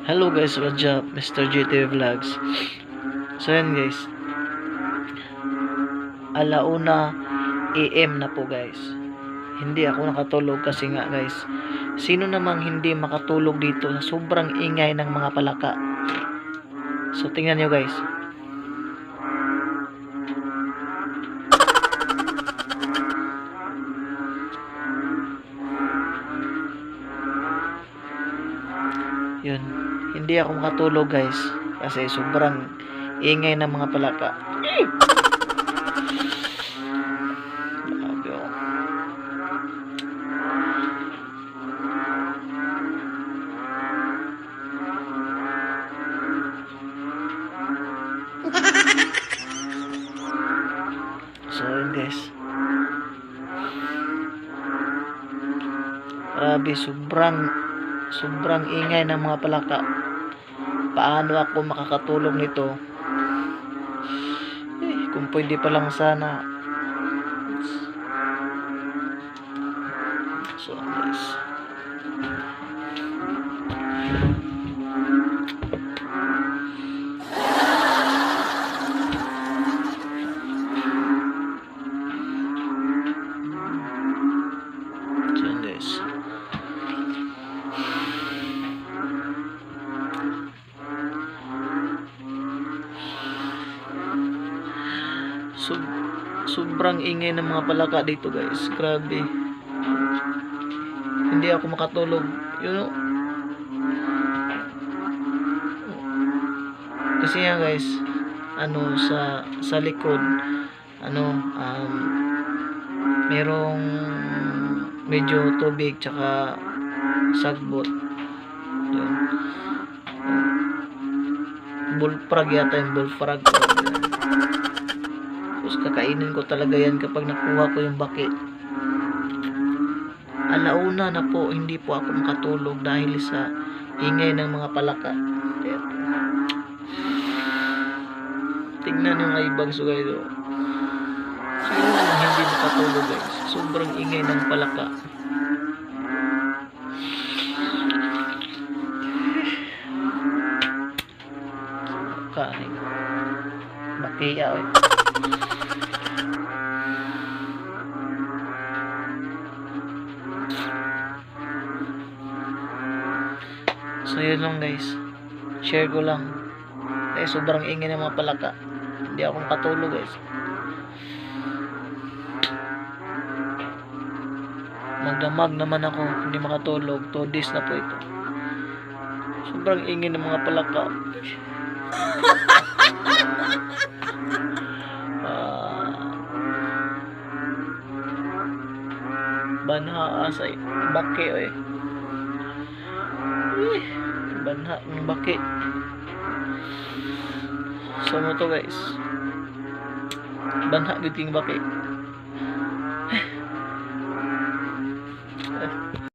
Hello guys, what's up? Mr. GTV Vlogs. So yan guys, alauna AM na po guys. Hindi ako nakatulog kasi nga guys, sino namang hindi makatulog dito sa sobrang ingay ng mga palaka. So tingnan nyo guys. Yun, hindi ako makatulog guys kasi sobrang ingay ng mga palaka. Grabe oh. So yun guys, grabe, sobrang ingay ng mga palaka. Paano ako makakatulog nito? Kung pwede pa lang sana. So guys, sobrang ingay ng mga palaka dito guys. Grabe, hindi ako makatulog, you know. Kasi nga guys, sa likod merong medyo tubig tsaka sagbot. Yun. Bullfrog yata yung bullfrog. Tapos kakainin ko talaga yan kapag nakuha ko yung baki. Alauna na po, hindi po ako makatulog dahil sa ingay ng mga palaka. Tingnan yung ibang sugay do. Sino naman hindi makatulog guys? Sobrang ingay ng palaka. Kain. Bakiya eh. So yun lang guys, share ko lang eh, sobrang ingay ng mga palaka, hindi ako makatulog guys. Magdamag naman ako, hindi makatulog. 2 days na po ito. Sobrang ingay ng mga palaka. Banha sa baki eh. Banha ng baki. So mo to guys, banha gyud king baki.